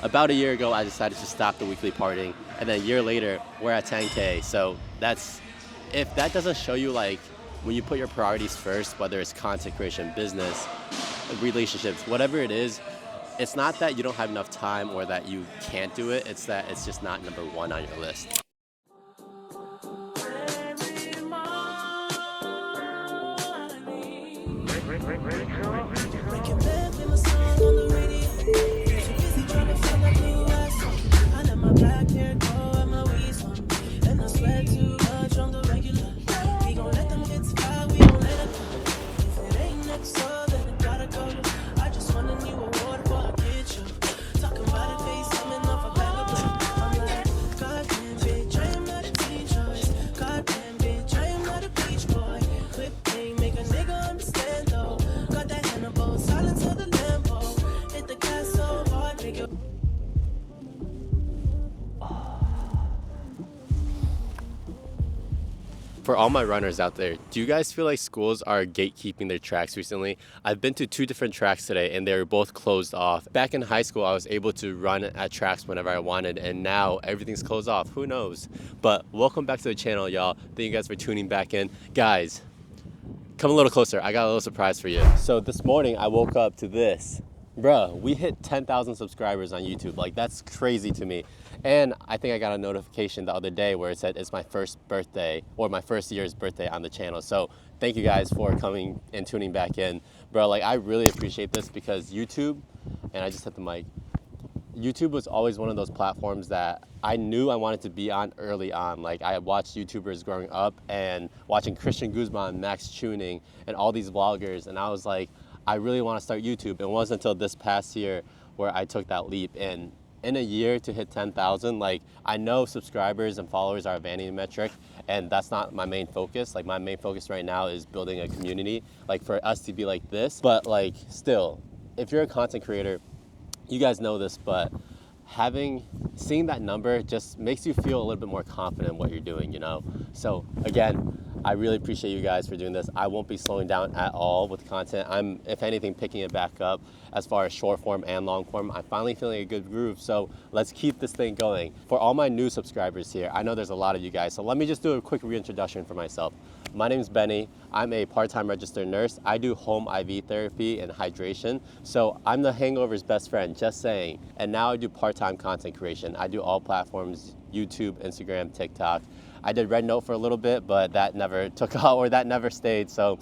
About a year ago, I decided to stop the weekly partying, and then a year later, we're at 10K. So if that doesn't show you like when you put your priorities first, whether it's content creation, business, relationships, whatever it is, it's not that you don't have enough time or that you can't do it. It's that it's just not number one on your list. For all my runners out there, do you guys feel like schools are gatekeeping their tracks recently? I've been to 2 different tracks today and they were both closed off. Back in high school, I was able to run at tracks whenever I wanted, and now everything's closed off. Who knows? But welcome back to the channel, y'all. Thank you guys for tuning back in. Guys, come a little closer. I got a little surprise for you. So this morning, I woke up to this. Bruh, we hit 10,000 subscribers on YouTube. Like, that's crazy to me. And I think I got a notification the other day where it said it's my first birthday, or my first year's birthday on the channel. So thank you guys for coming and tuning back in. Bro, like, I really appreciate this because YouTube, and I just hit the mic, YouTube was always one of those platforms that I knew I wanted to be on early on. Like, I watched YouTubers growing up and watching Christian Guzman, Max Tuning, and all these vloggers, and I was like, I really want to start YouTube. It wasn't until this past year where I took that leap. And in a year to hit 10,000, like, I know subscribers and followers are a vanity metric, and that's not my main focus. Like, my main focus right now is building a community, like, for us to be like this. But like, still, if you're a content creator, you guys know this, but seeing that number just makes you feel a little bit more confident in what you're doing, you know? So again, I really appreciate you guys for doing this. I won't be slowing down at all with content. I'm, if anything, picking it back up as far as short form and long form. I'm finally feeling a good groove, so let's keep this thing going. For all my new subscribers here, I know there's a lot of you guys, so let me just do a quick reintroduction for myself. My name is Benny. I'm a part-time registered nurse. I do home IV therapy and hydration. So I'm the hangover's best friend, just saying. And now I do part-time content creation. I do all platforms, YouTube, Instagram, TikTok. I did Red Note for a little bit, but that never took out, or that never stayed. So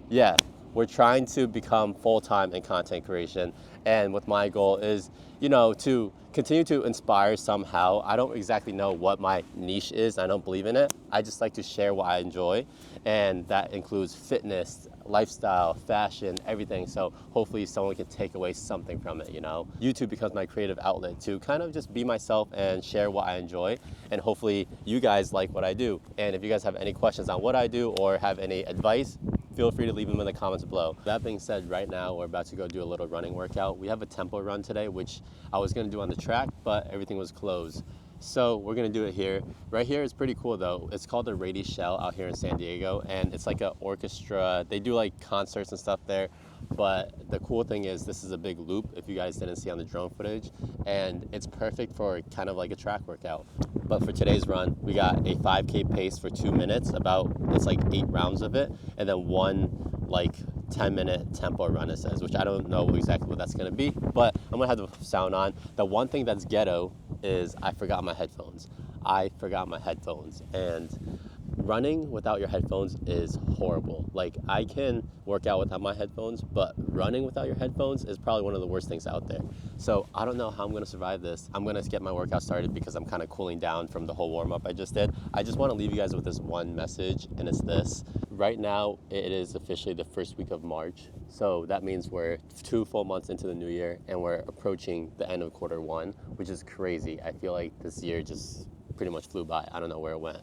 yeah, we're trying to become full-time in content creation. And what my goal is, you know, to continue to inspire somehow. I don't exactly know what my niche is. I don't believe in it. I just like to share what I enjoy. And that includes fitness, lifestyle, fashion, everything. So hopefully someone can take away something from it, you know? YouTube becomes my creative outlet to kind of just be myself and share what I enjoy. And hopefully you guys like what I do. And if you guys have any questions on what I do or have any advice, feel free to leave them in the comments below. That being said, right now we're about to go do a little running workout. We have a tempo run today, which I was gonna do on the track, but everything was closed. So we're gonna do it here. Right here is pretty cool though. It's called the Rady Shell out here in San Diego, and it's like an orchestra. They do like concerts and stuff there. But the cool thing is this is a big loop, if you guys didn't see on the drone footage, and it's perfect for kind of like a track workout. But for today's run, we got a 5K pace for 2 minutes, it's like 8 rounds of it, and then one like 10-minute tempo run, it says, which I don't know exactly what that's gonna be, but I'm gonna have the sound on. The one thing that's ghetto is I forgot my headphones. And running without your headphones is horrible. Like, I can work out without my headphones, but running without your headphones is probably one of the worst things out there. So I don't know how I'm gonna survive this. I'm gonna get my workout started because I'm kind of cooling down from the whole warm up I just did. I just wanna leave you guys with this one message, and it's this. Right now, it is officially the first week of March. So that means we're 2 full months into the new year, and we're approaching the end of Q1, which is crazy. I feel like this year just pretty much flew by. I don't know where it went.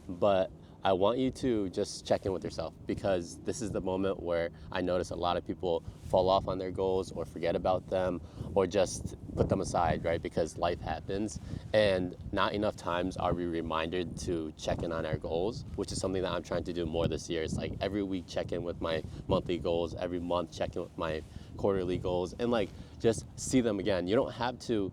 But I want you to just check in with yourself, because this is the moment where I notice a lot of people fall off on their goals or forget about them or just put them aside, right? Because life happens, and not enough times are we reminded to check in on our goals, which is something that I'm trying to do more this year. It's like every week check in with my monthly goals, every month check in with my quarterly goals, and like just see them again. You don't have to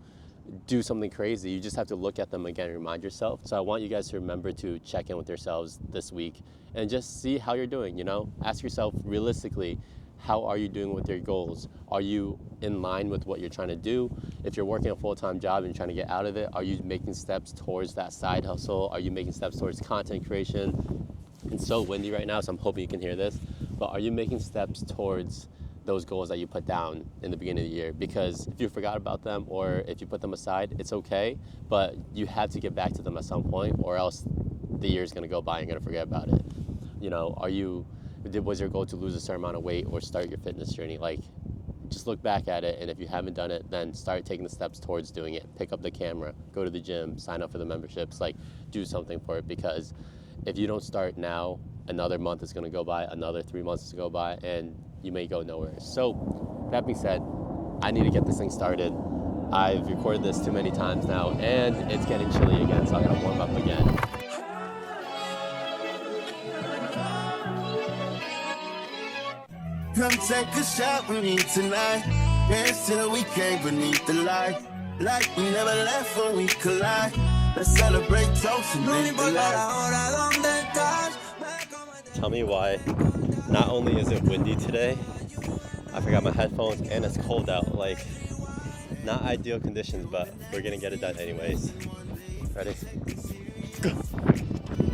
do something crazy. You just have to look at them again and remind yourself. So I want you guys to remember to check in with yourselves this week and just see how you're doing, you know? Ask yourself realistically, how are you doing with your goals? Are you in line with what you're trying to do? If you're working a full-time job and trying to get out of it, are you making steps towards that side hustle? Are you making steps towards content creation? It's so windy right now, so I'm hoping you can hear this. But are you making steps towards those goals that you put down in the beginning of the year? Because if you forgot about them or if you put them aside, it's okay, but you have to get back to them at some point, or else the year is going to go by and you're going to forget about it. You know, was your goal to lose a certain amount of weight or start your fitness journey? Like, just look back at it, and if you haven't done it, then start taking the steps towards doing it. Pick up the camera, go to the gym, sign up for the memberships, like, do something for it. Because if you don't start now, another month is going to go by, another 3 months is going to go by, and you may go nowhere. So that being said, I need to get this thing started. I've recorded this too many times now, and it's getting chilly again, so I gotta warm up again. Come take a shot with me tonight. Dance till we can't beneath the light. Like we never left when we collide. Let's celebrate toast and live the life. Tell me why not only is it windy today, I forgot my headphones and it's cold out. Like, not ideal conditions, but we're gonna get it done anyways. Ready? Go.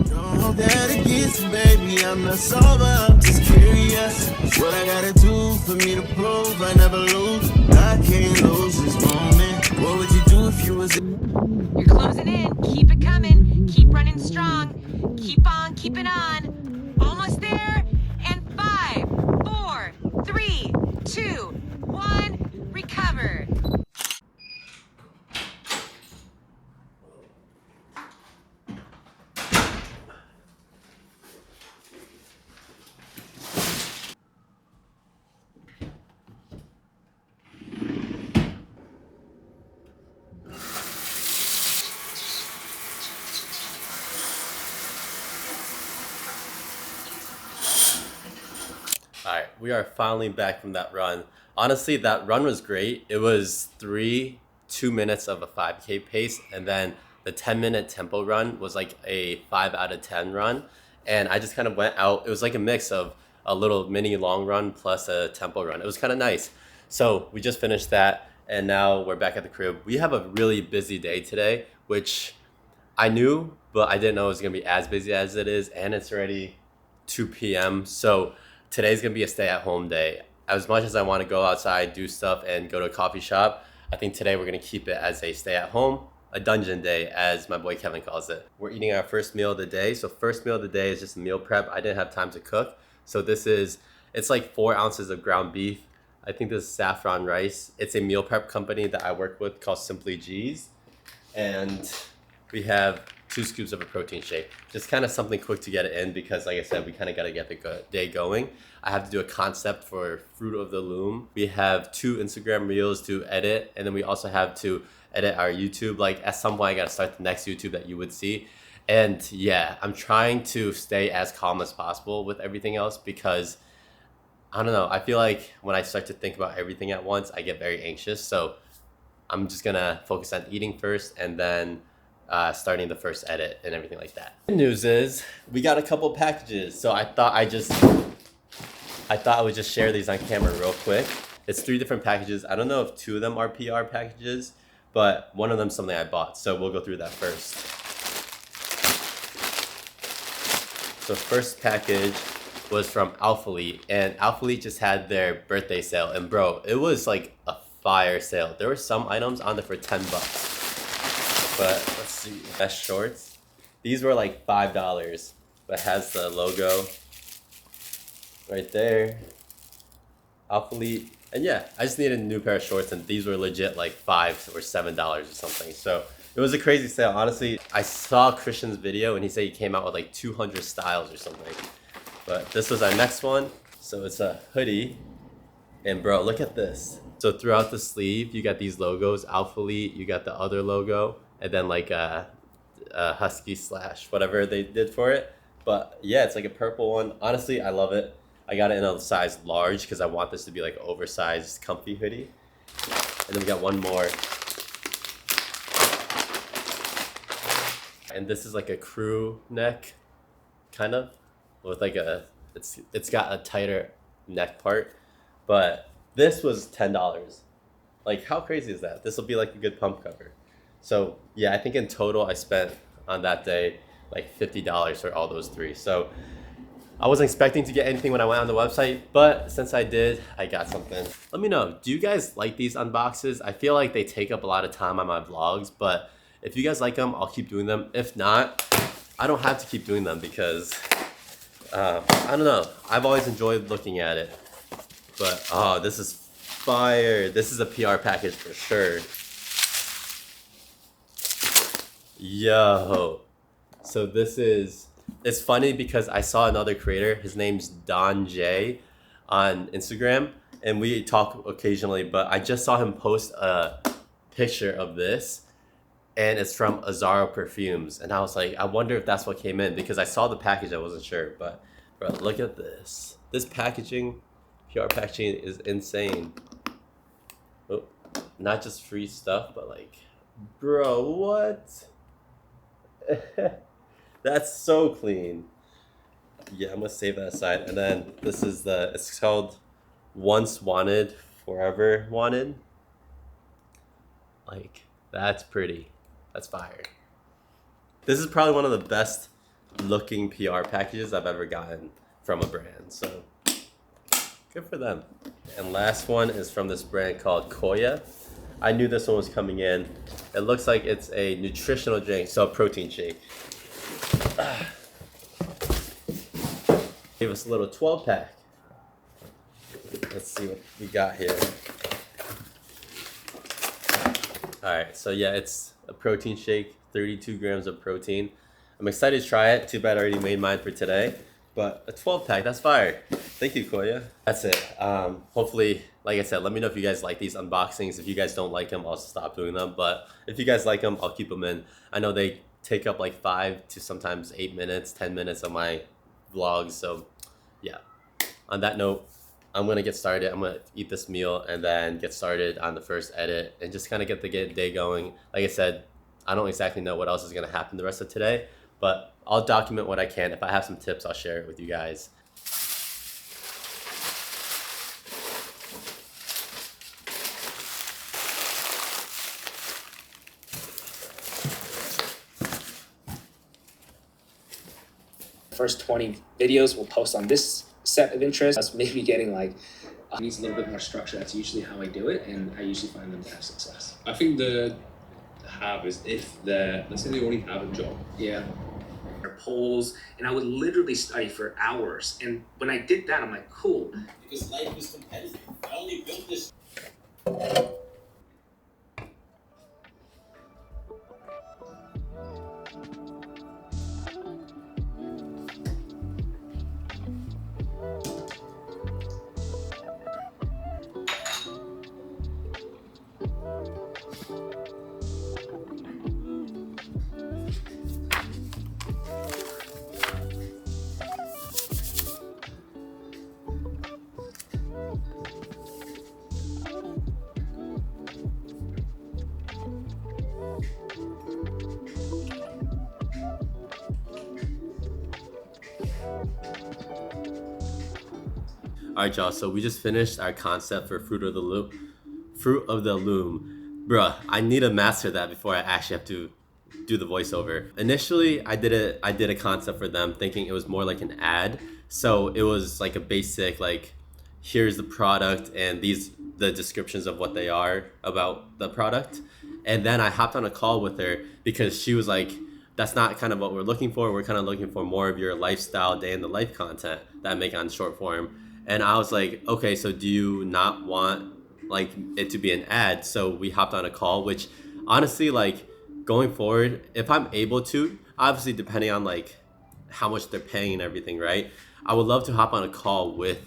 Don't dedicate, baby, I'm not sober, I'm just curious. What I gotta do for me to prove I never lose. I can't lose this moment. What would you do if you was You're closing in, keep it coming, keep running strong, keep on, keep it on. Almost there, and 5, 4, 3, 2, 1, recover. All right, we are finally back from that run. Honestly, that run was great. It was 2 minutes of a 5K pace, and then the 10-minute tempo run was like a 5 out of 10 run. And I just kind of went out. It was like a mix of a little mini long run plus a tempo run. It was kind of nice. So we just finished that, and now we're back at the crib. We have a really busy day today, which I knew, but I didn't know it was gonna be as busy as it is, and it's already 2 p.m. So today's gonna be a stay-at-home day. As much as I want to go outside, do stuff, and go to a coffee shop, I think today we're gonna keep it as a stay-at-home, a dungeon day, as my boy Kevin calls it. We're eating our first meal of the day. So first meal of the day is just meal prep. I didn't have time to cook, so it's like 4 ounces of ground beef. I think this is saffron rice. It's a meal prep company that I work with called Simply G's, and we have 2 scoops of a protein shake. Just kind of something quick to get it in, because like I said, we kind of got to get the day going. I have to do a concept for Fruit of the Loom. We have 2 Instagram reels to edit, and then we also have to edit our YouTube. Like, at some point I got to start the next YouTube that you would see. And yeah, I'm trying to stay as calm as possible with everything else, because I don't know, I feel like when I start to think about everything at once, I get very anxious. So I'm just gonna focus on eating first, and then starting the first edit and everything like that. Good news is we got a couple packages, so I thought I would just share these on camera real quick. It's 3 different packages. I don't know if 2 of them are PR packages, but one of them is something I bought, so we'll go through that first. So first package was from Alphalete, and Alphalete just had their birthday sale, and bro, it was like a fire sale. There were some items on there for $10. But let's see, best shorts. These were like $5, but has the logo right there. Alphalete. And yeah, I just needed a new pair of shorts, and these were legit like $5 or $7 or something. So it was a crazy sale. Honestly, I saw Christian's video and he said he came out with like 200 styles or something. But this was our next one. So it's a hoodie. And bro, look at this. So throughout the sleeve, you got these logos. Alphalete, you got the other logo, and then like a husky slash whatever they did for it. But yeah, it's like a purple one. Honestly, I love it. I got it in a size large because I want this to be like an oversized comfy hoodie. And then we got one more. And this is like a crew neck, kind of, with like it's got a tighter neck part. But this was $10. Like, how crazy is that? This will be like a good pump cover. So yeah, I think in total I spent on that day like $50 for all those three. So I wasn't expecting to get anything when I went on the website, but since I did, I got something. Let me know, do you guys like these unboxes? I feel like they take up a lot of time on my vlogs, but if you guys like them, I'll keep doing them. If not, I don't have to keep doing them because, I don't know. I've always enjoyed looking at it. But, oh, this is fire. This is a PR package for sure. Yo. So this is, it's funny because I saw another creator, his name's Don J on Instagram, and we talk occasionally, but I just saw him post a picture of this, and it's from Azaro Perfumes, and I was like, I wonder if that's what came in, because I saw the package, I wasn't sure, but bro, look at this. This packaging, PR packaging is insane. Oh, not just free stuff, but like, bro, what? That's so clean. Yeah, I'm gonna save that aside. And then this is it's called Once Wanted, Forever Wanted. Like, that's pretty. That's fire. This is probably one of the best looking PR packages I've ever gotten from a brand. So good for them. And last one is from this brand called Koya. I knew this one was coming in. It looks like it's a nutritional drink, so a protein shake. Gave us a little 12 pack. Let's see what we got here. All right, so yeah, it's a protein shake, 32 grams of protein. I'm excited to try it. Too bad I already made mine for today, but a 12 pack, that's fire. Thank you, Koya. That's it. Hopefully, like I said, let me know if you guys like these unboxings. If you guys don't like them, I'll stop doing them. But if you guys like them, I'll keep them in. I know they take up like 5 to sometimes 8 minutes, 10 minutes of my vlogs. So yeah, on that note, I'm gonna get started. I'm gonna eat this meal and then get started on the first edit and just kind of get the day going. Like I said, I don't exactly know what else is gonna happen the rest of today, but I'll document what I can. If I have some tips, I'll share it with you guys. First 20 videos we'll post on this set of interests. That's maybe getting like needs a little bit more structure. That's usually how I do it, and I usually find them to have success. I think the have is if let's say they already have a job. Yeah. Polls, and I would literally study for hours. And when I did that, I'm like, cool. Because life is competitive. I only built this. All right, y'all, so we just finished our concept for Fruit of the Loom. Bruh, I need to master that before I actually have to do the voiceover. Initially, I did a concept for them thinking it was more like an ad. So it was like a basic, like, here's the product and the descriptions of what they are about the product. And then I hopped on a call with her because she was like, that's not kind of what we're looking for. We're kind of looking for more of your lifestyle, day in the life content that I make on short form. And I was like, okay, so do you not want like it to be an ad? So we hopped on a call, which honestly, like going forward, if I'm able to, obviously depending on like how much they're paying and everything, right? I would love to hop on a call with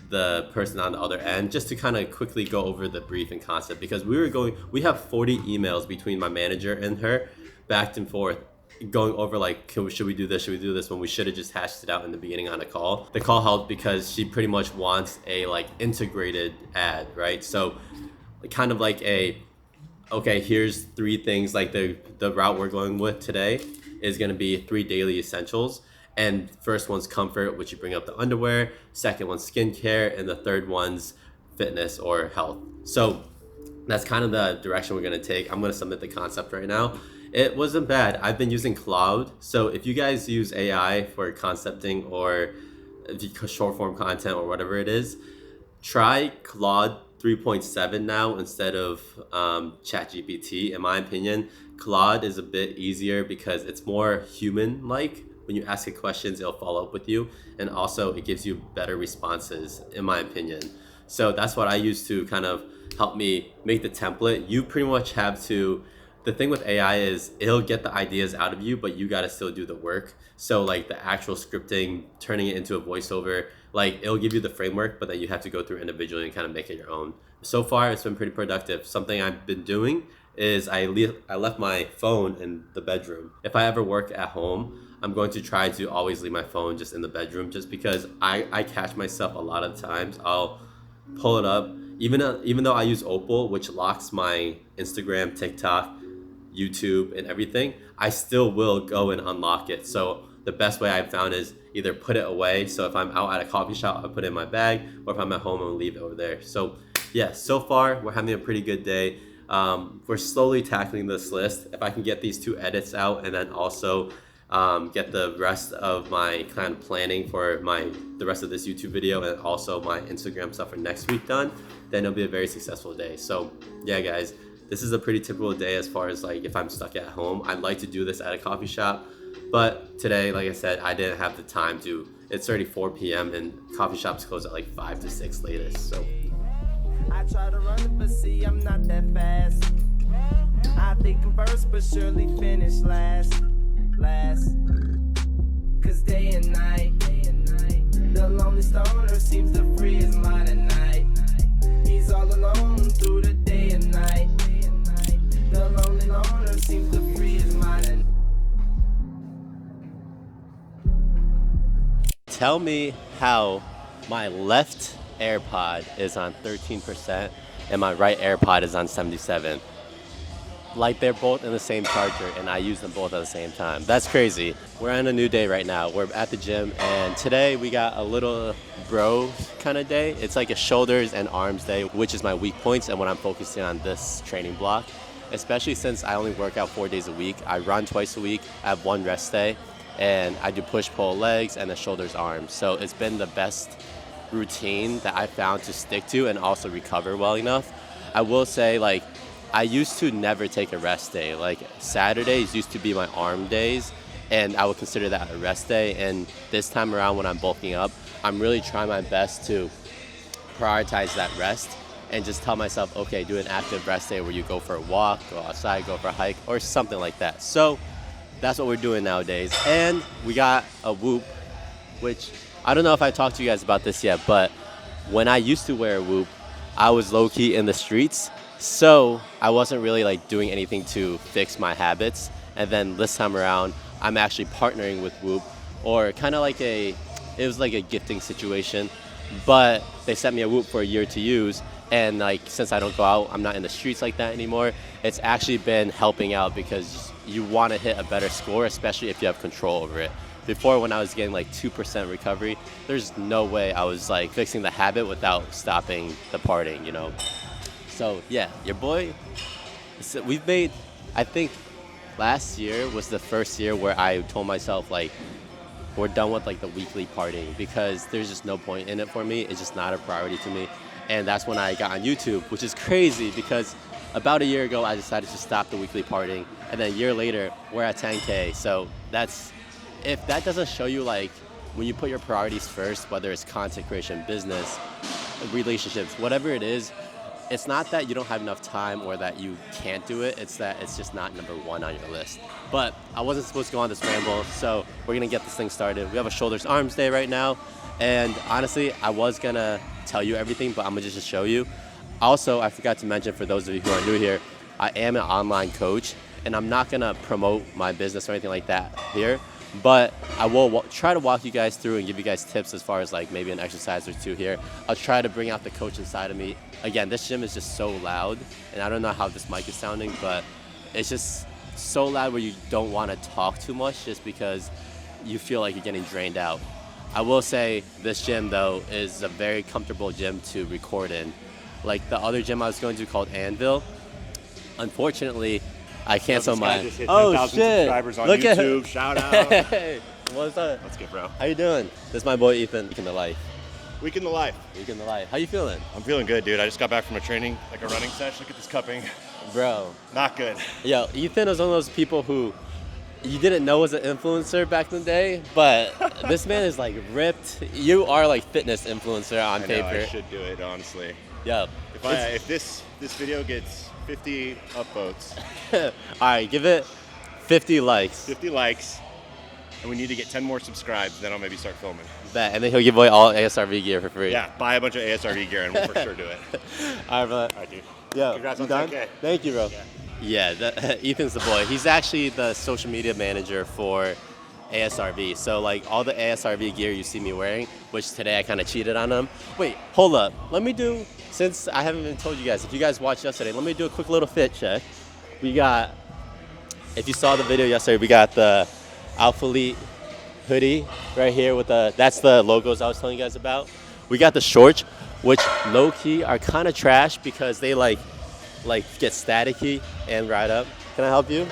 the person on the other end just to kind of quickly go over the brief and concept, because we have 40 emails between my manager and her back and forth going over like, should we do this, when we should have just hashed it out in the beginning on a call. The call helped because she pretty much wants a like integrated ad, right? So kind of like okay, here's 3 things, like the route we're going with today, is going to be 3 daily essentials. And first one's comfort, which you bring up the underwear. Second one's skincare, and the third one's fitness or health. So that's kind of the direction we're going to take. I'm going to submit the concept right now. It wasn't bad. I've been using Cloud. So if you guys use AI for concepting or short form content or whatever it is, try Claude 3.7 now instead of ChatGPT. In my opinion, Claude is a bit easier because it's more human-like. When you ask it questions, it'll follow up with you, and also it gives you better responses, in my opinion. So that's what I use to kind of help me make the template. You pretty much have to, the thing with AI is it'll get the ideas out of you, but you got to still do the work. So like the actual scripting, turning it into a voiceover, like it'll give you the framework, but then you have to go through individually and kind of make it your own. So far, it's been pretty productive. Something I've been doing is I left my phone in the bedroom. If I ever work at home, I'm going to try to always leave my phone just in the bedroom, just because I catch myself a lot of times. I'll pull it up, even though I use Opal, which locks my Instagram, TikTok, YouTube, and everything, I still will go and unlock it. So the best way I've found is either put it away. So if I'm out at a coffee shop, I put it in my bag, or if I'm at home, I'll leave it over there. So yeah, so far we're having a pretty good day. We're slowly tackling this list. If I can get these 2 edits out and then also get the rest of my kind of planning for the rest of this YouTube video and also my Instagram stuff for next week done, then it'll be a very successful day. So yeah, guys, this is a pretty typical day as far as like if I'm stuck at home. I'd like to do this at a coffee shop, but today, like I said, I didn't have the time to. It's already 4 p.m. and coffee shops close at like 5 to 6 latest. So I try to run it, but see, I'm not that fast. I think I'm first, but surely finish last. Cause day and night, the lonely stoner seems to free his mind at night. He's all alone through the day and night. The lonely loner seems to free his mind at night. tell me how my left AirPod is on 13% and my right AirPod is on 77. Like they're both in the same charger and I use them both at the same time. That's crazy. We're on a new day right now. We're at the gym and today we got a little bro kind of day. It's like a shoulders and arms day, which is my weak points and when I'm focusing on this training block. Especially since I only work out 4 days a week. I run twice a week, I have 1 rest day, and I do push-pull legs and the shoulders, arms. So it's been the best routine that I found to stick to and also recover well enough. I will say, like, I used to never take a rest day. Like Saturdays used to be my arm days and I would consider that a rest day. And this time around when I'm bulking up, I'm really trying my best to prioritize that rest and just tell myself, okay, do an active rest day where you go for a walk, go outside, go for a hike or something like that. So that's what we're doing nowadays. And we got a Whoop, which I don't know if I talked to you guys about this yet, but when I used to wear a Whoop, I was low-key in the streets. So I wasn't really like doing anything to fix my habits. And then this time around, I'm actually partnering with Whoop, or kind of like it was like a gifting situation, but they sent me a Whoop for a year to use. And like, since I don't go out, I'm not in the streets like that anymore. It's actually been helping out because you want to hit a better score, especially if you have control over it. Before, when I was getting like 2% recovery, there's no way I was like fixing the habit without stopping the partying, you know? So yeah, your boy, we've made, I think last year was the first year where I told myself like, we're done with like the weekly partying because there's just no point in it for me. It's just not a priority to me. And that's when I got on YouTube, which is crazy because about a year ago, I decided to stop the weekly partying. And then a year later, we're at 10K. So if that doesn't show you like when you put your priorities first, whether it's content creation, business, relationships, whatever it is, it's not that you don't have enough time or that you can't do it. It's that it's just not number one on your list. But I wasn't supposed to go on this ramble, so we're going to get this thing started. We have a shoulders arms day right now. And honestly, I was going to tell you everything, but I'm going to just show you. Also, I forgot to mention for those of you who are new here, I am an online coach, and I'm not going to promote my business or anything like that here. But I will try to walk you guys through and give you guys tips as far as like maybe an exercise or two here. I'll try to bring out the coach inside of me. Again, this gym is just so loud, and I don't know how this mic is sounding, but it's just so loud where you don't want to talk too much just because you feel like you're getting drained out. I will say this gym though is a very comfortable gym to record in. Like the other gym I was going to called Anvil, unfortunately I canceled This guy mine. just hit Oh 10,000 shit! subscribers on Look YouTube. at Shout out. Hey, what's up? Let's get, bro. How you doing? This is my boy Ethan. Week in the life. Week in the life. Week in the life. How you feeling? I'm feeling good, dude. I just got back from a training, like a running session. Look at this cupping. Bro. Not good. Yo, Ethan was one of those people who you didn't know was an influencer back in the day, but this man is like ripped. You are like fitness influencer on I know, paper. I should do it, honestly. Yo. If this video gets 50 upvotes, All right, give it 50 likes. 50 likes, and we need to get 10 more subscribes, then I'll maybe start filming. Bet, and then he'll give away all ASRV gear for free. Yeah, buy a bunch of ASRV gear and we'll for sure do it. All right, bro. All right, dude. Yo, Congrats you on done? 10K. Thank you, bro. Yeah, Ethan's the boy. He's actually the social media manager for ASRV. So like all the ASRV gear you see me wearing, which today I kind of cheated on them. Wait, hold up. Let me do, since I haven't even told you guys, if you guys watched yesterday, let me do a quick little fit check. We got, if you saw the video yesterday, we got the Alphalete hoodie right here with that's the logos I was telling you guys about. We got the shorts, which low key are kind of trash because they like get staticky and ride up. Can I help you?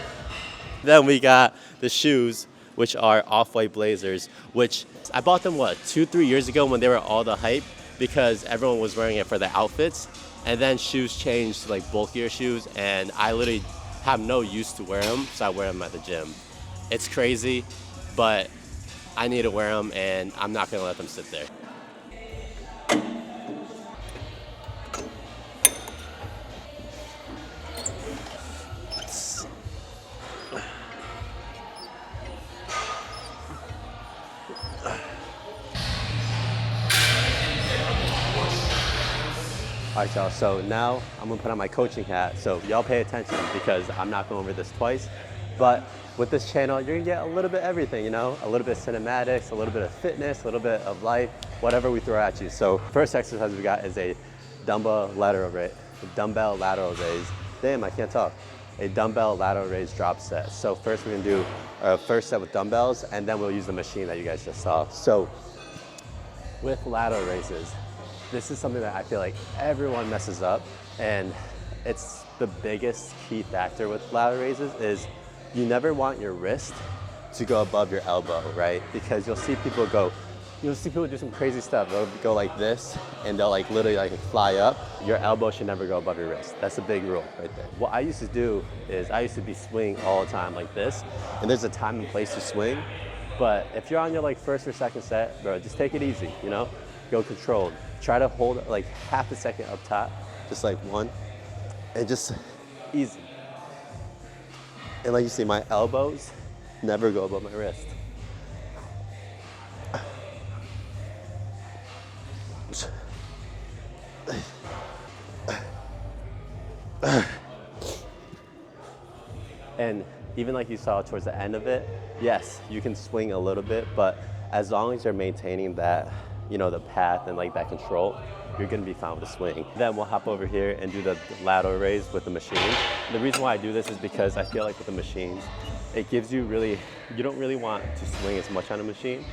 Then we got the shoes, which are off-white Blazers, which I bought them 2-3 years ago when they were all the hype because everyone was wearing it for the outfits. And then shoes changed to like bulkier shoes, and I literally have no use to wear them, so I wear them at the gym. It's crazy, but I need to wear them, and I'm not gonna let them sit there. All right, y'all, so now I'm gonna put on my coaching hat. So y'all pay attention because I'm not going over this twice. But with this channel, you're gonna get a little bit of everything, you know? A little bit of cinematics, a little bit of fitness, a little bit of life, whatever we throw at you. So first exercise we got is a dumbbell lateral raise. Damn, I can't talk. A dumbbell lateral raise drop set. So first we're gonna do our first set with dumbbells, and then we'll use the machine that you guys just saw. So with lateral raises, this is something that I feel like everyone messes up, and it's the biggest key factor with lateral raises is you never want your wrist to go above your elbow, right? Because you'll see people do some crazy stuff. They'll go like this, and they'll like literally like fly up. Your elbow should never go above your wrist. That's a big rule right there. What I used to do is I used to be swinging all the time like this, and there's a time and place to swing. But if you're on your like first or second set, bro, just take it easy, you know? Go controlled. Try to hold like half a second up top, just like one, and just easy. And like you see, my elbows never go above my wrist. And even like you saw towards the end of it, yes, you can swing a little bit, but as long as you're maintaining that, you know, the path and like that control, you're gonna be fine with the swing. Then we'll hop over here and do the lateral raise with the machine. The reason why I do this is because I feel like with the machines, it gives you you don't really want to swing as much on a machine,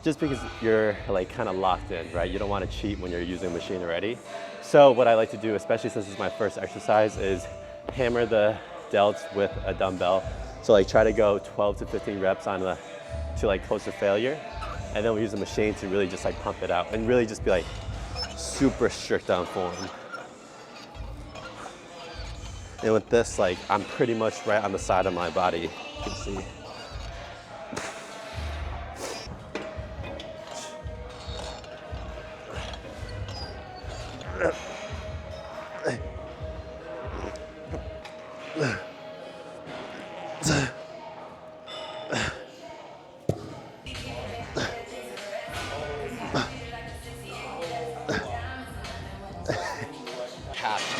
just because you're like kind of locked in, right? You don't want to cheat when you're using a machine already. So what I like to do, especially since it's my first exercise, is hammer the delts with a dumbbell. So like try to go 12 to 15 reps to like close to failure. And then we use the machine to really just like pump it out and really just be like super strict on form. And with this, like I'm pretty much right on the side of my body, you can see.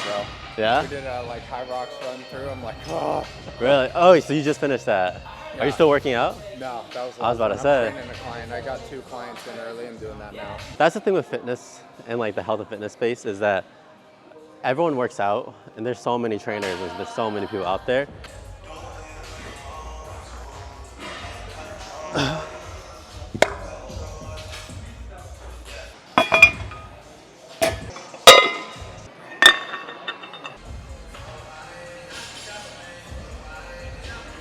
Bro. Yeah? We did a like high rocks run through. I'm like, oh. Really? Oh, so you just finished that. Yeah. Are you still working out? No, that was. I was about to I'm say. training a client. I got 2 clients in early. I'm doing that now. That's the thing with fitness and like the health and fitness space is that everyone works out, and there's so many trainers and there's so many people out there.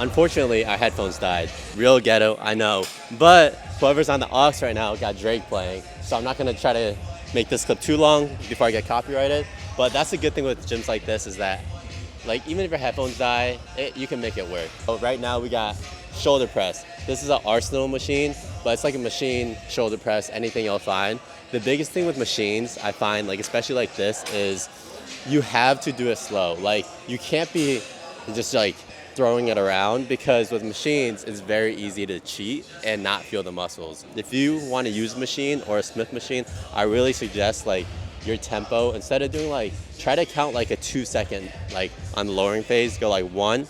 Unfortunately, our headphones died. Real ghetto, I know. But whoever's on the aux right now got Drake playing. So I'm not gonna try to make this clip too long before I get copyrighted. But that's the good thing with gyms like this is that, like, even if your headphones die, you can make it work. So right now we got shoulder press. This is an Arsenal machine, but it's like a machine shoulder press, anything you'll find. The biggest thing with machines, I find, like especially like this, is you have to do it slow. Like, you can't be just like throwing it around, because with machines it's very easy to cheat and not feel the muscles. If you want to use a machine or a Smith machine, I really suggest like your tempo, instead of doing like, try to count like a 2-second, like on the lowering phase, go like 1,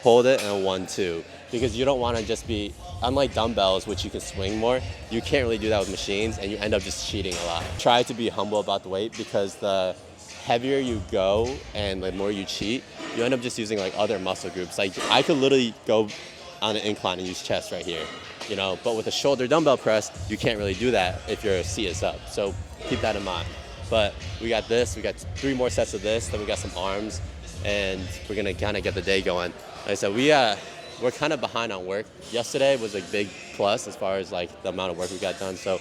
hold it, and 1, 2, because you don't want to just be, unlike dumbbells which you can swing more, you can't really do that with machines and you end up just cheating a lot. Try to be humble about the weight, because the heavier you go and the more you cheat, you end up just using like other muscle groups. Like, I could literally go on an incline and use chest right here, you know, but with a shoulder dumbbell press, you can't really do that if your C is up. So keep that in mind. But we got this, we got 3 more sets of this, then we got some arms, and we're gonna kind of get the day going. Like I said, we're kind of behind on work. Yesterday was a big plus as far as like the amount of work we got done. So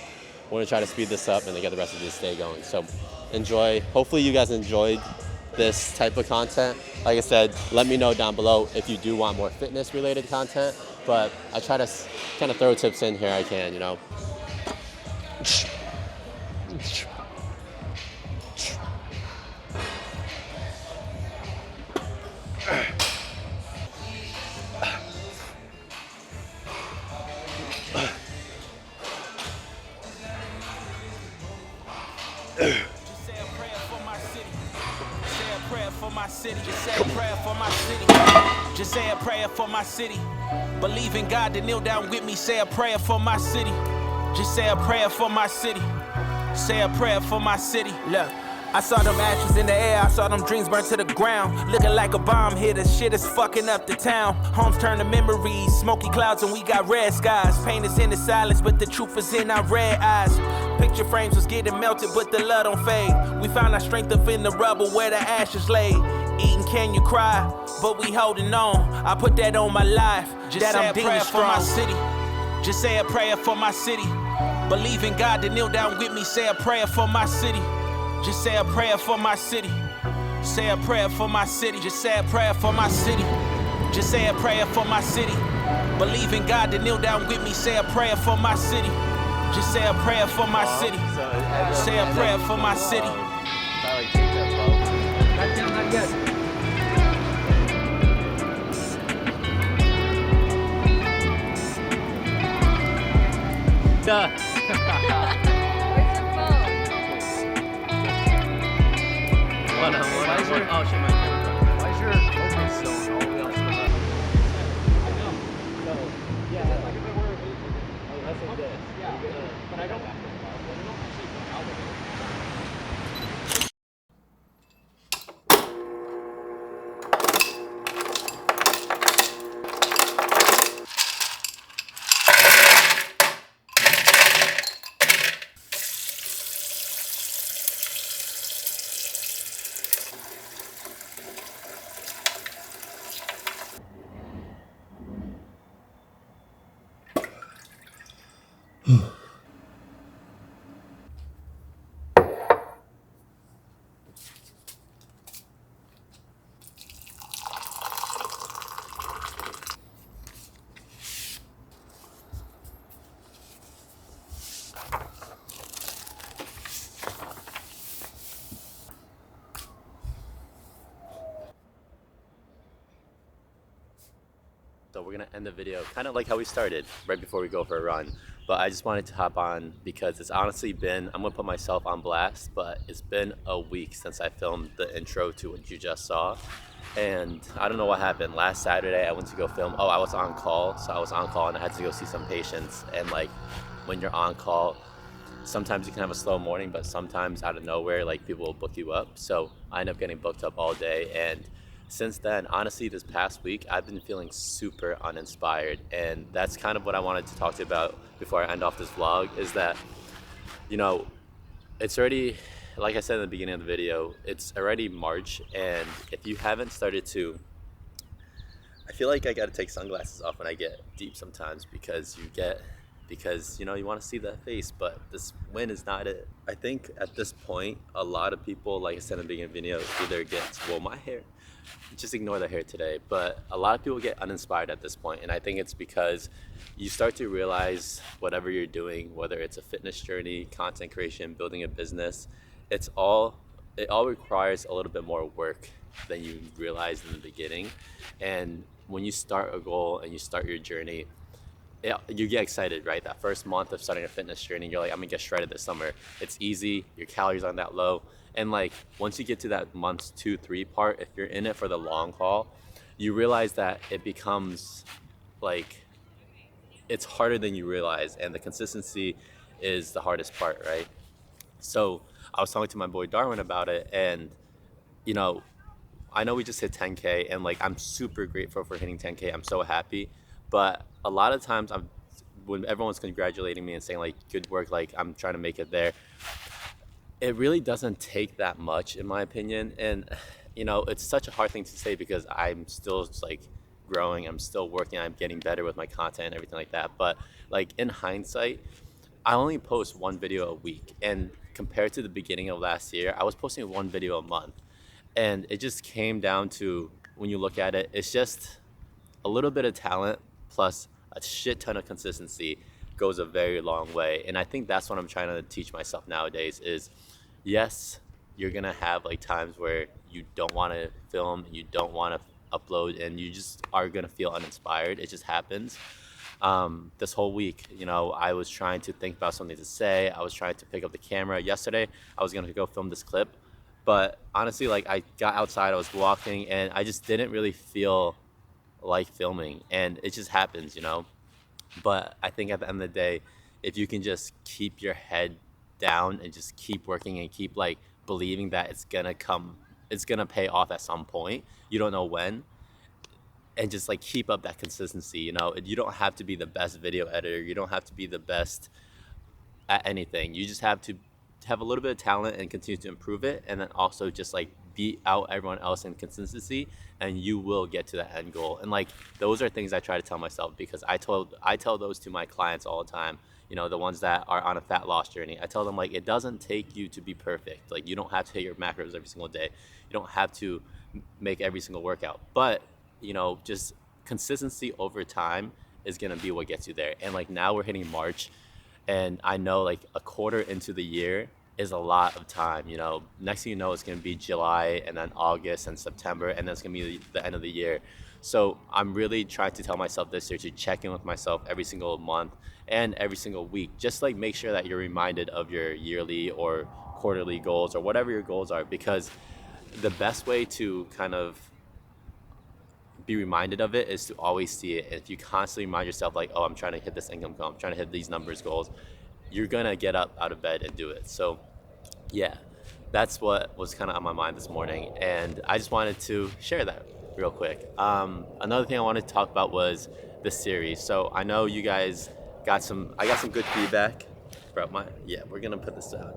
we're gonna try to speed this up and then get the rest of this day going. So enjoy. Hopefully you guys enjoyed this type of content. Like I said, let me know down below if you do want more fitness related content, but I try to kind of throw tips in here I can, you know. Just say a prayer for my city. Just say a prayer for my city. Believe in God to kneel down with me. Say a prayer for my city. Just say a prayer for my city. Say a prayer for my city. Look, I saw them ashes in the air. I saw them dreams burn to the ground. Looking like a bomb hit. The shit is fucking up the town. Homes turn to memories. Smoky clouds and we got red skies. Pain is in the silence, but the truth is in our red eyes. Picture frames was getting melted, but the love don't fade. We found our strength up in the rubble where the ashes lay. Eating, can you cry? But we holding on. I put that on my life. Just that say I'm a prayer for my city. Just say a prayer for my city. Believe in God to kneel down with me. Say a prayer for my city. Just say a prayer for my city. Say a prayer for my city. Just say a prayer for my city. Just say a prayer for my city. Believe in God to kneel down with me. Say a prayer for my city. Just say a prayer for my city. Say a prayer for my city. Not yet. Duh. Where's the phone? One. Oh shit, my camera. Why is your focus so all the way off to the left? I know. So, yeah, like if it were, unless like this. Yeah, but I don't. So we're gonna end the video kind of like how we started, right before we go for a run. But I just wanted to hop on because it's honestly been, I'm gonna put myself on blast, but it's been a week since I filmed the intro to what you just saw. And I don't know what happened. Last Saturday I went to go film, I was on call. So I was on call and I had to go see some patients. And like, when you're on call, sometimes you can have a slow morning, but sometimes out of nowhere, like people will book you up. So I ended up getting booked up all day, and since then, honestly, this past week, I've been feeling super uninspired. And that's kind of what I wanted to talk to you about before I end off this vlog, is that, you know, it's already, like I said in the beginning of the video, it's already March. And if you haven't started to, I feel like I gotta take sunglasses off when I get deep sometimes, because you know, you want to see that face, but this wind is not it. I think at this point, a lot of people, like I said in the beginning of the video, either gets, well, my hair, just ignore the hair today, but a lot of people get uninspired at this point. And I think it's because you start to realize whatever you're doing, whether it's a fitness journey, content creation, building a business, it all requires a little bit more work than you realized in the beginning. And when you start a goal and you start your journey, you get excited, right? That first month of starting a fitness journey, you're like, I'm gonna get shredded this summer. It's easy, your calories aren't that low. And like, once you get to that month 2, 3 part, if you're in it for the long haul, you realize that it becomes like, it's harder than you realize, and the consistency is the hardest part, right? So I was talking to my boy Darwin about it, and you know, I know we just hit 10K, and like, I'm super grateful for hitting 10K. I'm so happy. But a lot of times when everyone's congratulating me and saying like, good work, like I'm trying to make it there, it really doesn't take that much in my opinion. And you know, it's such a hard thing to say because I'm still like growing, I'm still working, I'm getting better with my content and everything like that. But like, in hindsight, I only post 1 video a week, and compared to the beginning of last year, I was posting 1 video a month. And it just came down to, when you look at it, it's just a little bit of talent plus a shit ton of consistency goes a very long way. And I think that's what I'm trying to teach myself nowadays is, yes, you're gonna have like times where you don't want to film, you don't want to upload, and you just are gonna feel uninspired. It just happens. This whole week, you know, I was trying to think about something to say. I was trying to pick up the camera. Yesterday, I was gonna go film this clip, but honestly, like, I got outside, I was walking, and I just didn't really feel like filming, and it just happens, you know. But I think at the end of the day, if you can just keep your head down and just keep working and keep like believing that it's gonna pay off at some point, you don't know when, and just like keep up that consistency, you know. You don't have to be the best video editor, you don't have to be the best at anything. You just have to have a little bit of talent and continue to improve it, and then also just like beat out everyone else in consistency, and you will get to that end goal. And like, those are things I try to tell myself, because I tell those to my clients all the time, you know, the ones that are on a fat loss journey. I tell them like, it doesn't take you to be perfect. Like, you don't have to hit your macros every single day, you don't have to make every single workout, but you know, just consistency over time is gonna be what gets you there. And like, now we're hitting March, and I know like a quarter into the year is a lot of time, you know. Next thing you know, it's gonna be July, and then August and September, and then it's gonna be the end of the year. So I'm really trying to tell myself this year to check in with myself every single month and every single week. Just like, make sure that you're reminded of your yearly or quarterly goals, or whatever your goals are, because the best way to kind of be reminded of it is to always see it. And if you constantly remind yourself like, oh, I'm trying to hit this income goal, I'm trying to hit these numbers goals, you're gonna get up out of bed and do it. So yeah, that's what was kind of on my mind this morning, and I just wanted to share that real quick. Another thing I wanted to talk about was the series. So I know you guys I got some good feedback. We're gonna put this down.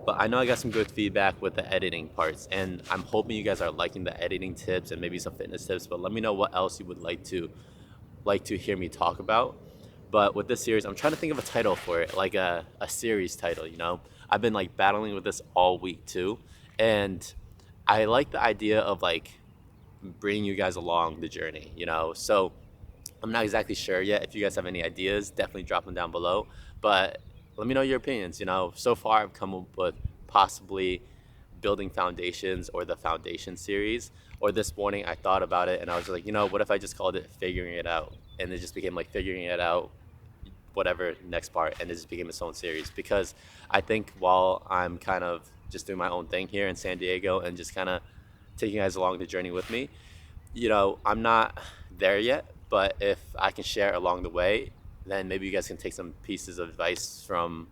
But I know I got some good feedback with the editing parts, and I'm hoping you guys are liking the editing tips and maybe some fitness tips. But let me know what else you would like to hear me talk about. But with this series, I'm trying to think of a title for it, like a series title, you know. I've been like battling with this all week too, and I like the idea of like bringing you guys along the journey, you know. So I'm not exactly sure yet. If you guys have any ideas, definitely drop them down below. But let me know your opinions, you know. So far, I've come up with possibly building foundations, or the foundation series. Or this morning, I thought about it, and I was like, you know, what if I just called it figuring it out? And it just became like figuring it out, whatever, next part, and it just became its own series. Because I think while I'm kind of just doing my own thing here in San Diego and just kind of taking you guys along the journey with me, you know, I'm not there yet, but if I can share along the way, then maybe you guys can take some pieces of advice from,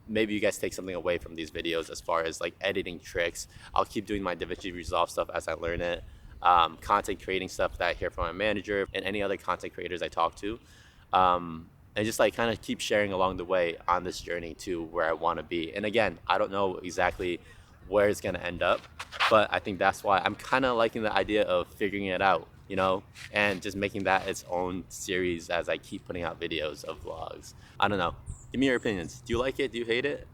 maybe you guys take something away from these videos as far as like editing tricks. I'll keep doing my DaVinci Resolve stuff as I learn it. content creating stuff that I hear from my manager and any other content creators I talk to. And just like kind of keep sharing along the way on this journey to where I want to be. And again, I don't know exactly where it's going to end up, but I think that's why I'm kind of liking the idea of figuring it out, you know, and just making that its own series as I keep putting out videos of vlogs. I don't know. Give me your opinions. Do you like it? Do you hate it?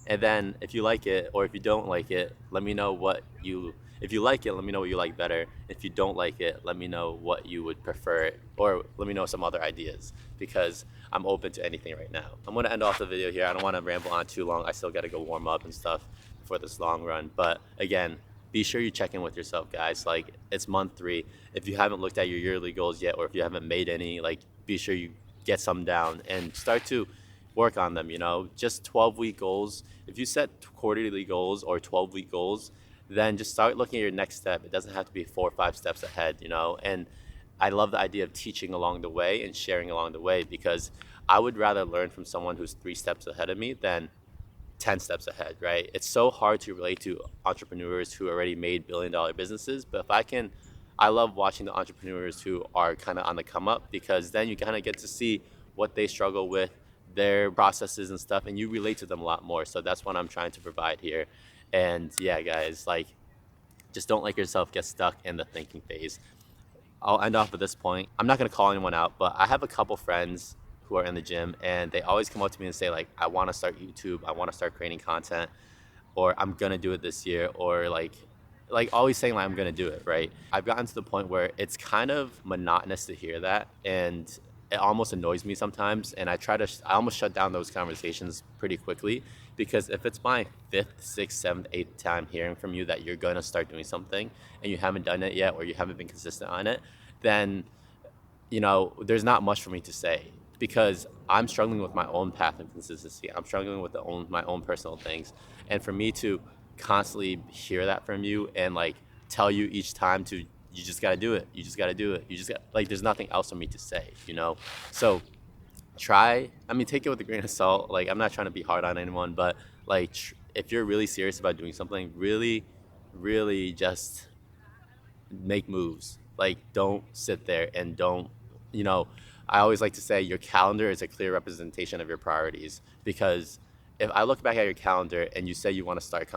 And then if you like it, or if you don't like it, let me know what you, if you like it, let me know what you like better. If you don't like it, let me know what you would prefer, or let me know some other ideas, because I'm open to anything right now. I'm gonna end off the video here. I don't wanna ramble on too long. I still gotta go warm up and stuff for this long run. But again, be sure you check in with yourself, guys. Like, it's month 3. If you haven't looked at your yearly goals yet, or if you haven't made any, like, be sure you get some down and start to work on them, you know. Just 12-week goals. If you set quarterly goals or 12-week goals, then just start looking at your next step. It doesn't have to be 4 or 5 steps ahead, you know. And I love the idea of teaching along the way and sharing along the way, because I would rather learn from someone who's 3 steps ahead of me than 10 steps ahead, right? It's so hard to relate to entrepreneurs who already made billion-dollar businesses, but I love watching the entrepreneurs who are kind of on the come up, because then you kind of get to see what they struggle with, their processes and stuff, and you relate to them a lot more. So that's what I'm trying to provide here. And yeah, guys, like, just don't let yourself get stuck in the thinking phase. I'll end off at this point. I'm not gonna call anyone out, but I have a couple friends who are in the gym, and they always come up to me and say, like, I wanna start YouTube, I wanna start creating content, or I'm gonna do it this year, or like always saying, like, I'm gonna do it, right? I've gotten to the point where it's kind of monotonous to hear that, and it almost annoys me sometimes, and I almost shut down those conversations pretty quickly, because if it's my 5th, 6th, 7th, 8th time hearing from you that you're gonna start doing something and you haven't done it yet, or you haven't been consistent on it, then, you know, there's not much for me to say, because I'm struggling with my own path of consistency. I'm struggling with my own personal things, and for me to constantly hear that from you and like tell you each time to, you just gotta do it, you just gotta do it, like, there's nothing else for me to say, you know? So take it with a grain of salt. Like, I'm not trying to be hard on anyone, but like, if you're really serious about doing something, really, really just make moves. Like, don't sit there and don't, you know, I always like to say your calendar is a clear representation of your priorities, because if I look back at your calendar and you say you want to start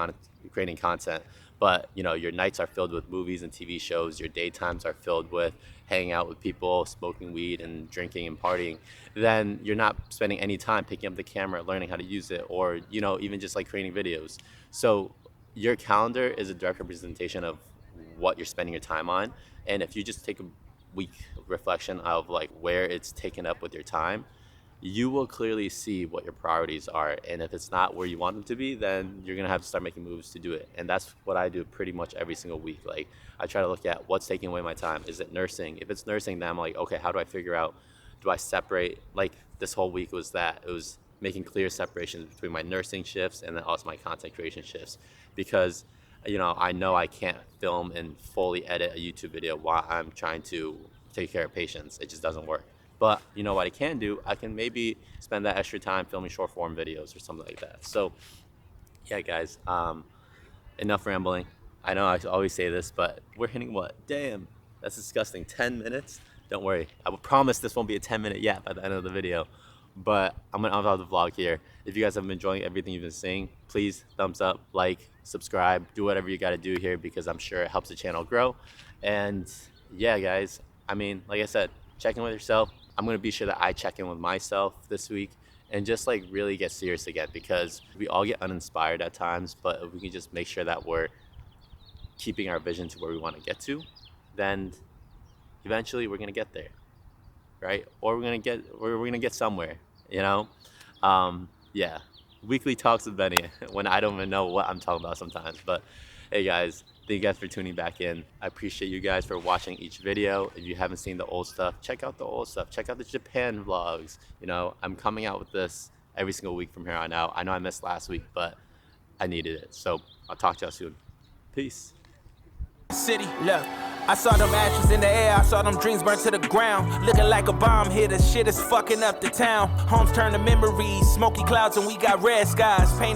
creating content, but, you know, your nights are filled with movies and TV shows, your daytimes are filled with hanging out with people, smoking weed and drinking and partying, then you're not spending any time picking up the camera, learning how to use it, or, you know, even just like creating videos. So your calendar is a direct representation of what you're spending your time on. And if you just take a week reflection of like where it's taken up with your time, you will clearly see what your priorities are. And if it's not where you want them to be, then you're gonna have to start making moves to do it. And that's what I do pretty much every single week. Like, I try to look at what's taking away my time. Is it nursing? If it's nursing, then I'm like, okay, how do I figure out, do I separate? Like, this whole week was that. It was making clear separations between my nursing shifts and then also my content creation shifts. Because, you know I can't film and fully edit a YouTube video while I'm trying to take care of patients. It just doesn't work. But you know what I can do? I can maybe spend that extra time filming short form videos or something like that. So yeah, guys, enough rambling. I know I always say this, but we're hitting what? Damn, that's disgusting. 10 minutes? Don't worry. I will promise this won't be a 10-minute yap at the end of the video. But I'm gonna end off the vlog here. If you guys have been enjoying everything you've been seeing, please thumbs up, like, subscribe, do whatever you gotta do here, because I'm sure it helps the channel grow. And yeah, guys, I mean, like I said, check in with yourself. I'm gonna be sure that I check in with myself this week and just like really get serious again, because we all get uninspired at times, but if we can just make sure that we're keeping our vision to where we want to get to, then eventually we're gonna get there, right? Or we're gonna get somewhere, you know? Yeah, weekly talks with Benny when I don't even know what I'm talking about sometimes. But hey guys, thank you guys for tuning back in. I appreciate you guys for watching each video. If you haven't seen the old stuff, check out the old stuff. Check out the Japan vlogs. You know, I'm coming out with this every single week from here on out. I know I missed last week, but I needed it. So I'll talk to y'all soon. Peace. City, look, I saw them ashes in the air, I saw them dreams burn to the ground. Looking like a bomb hit, the shit is fucking up the town. Homes turn to memories, smoky clouds and we got red skies. Pain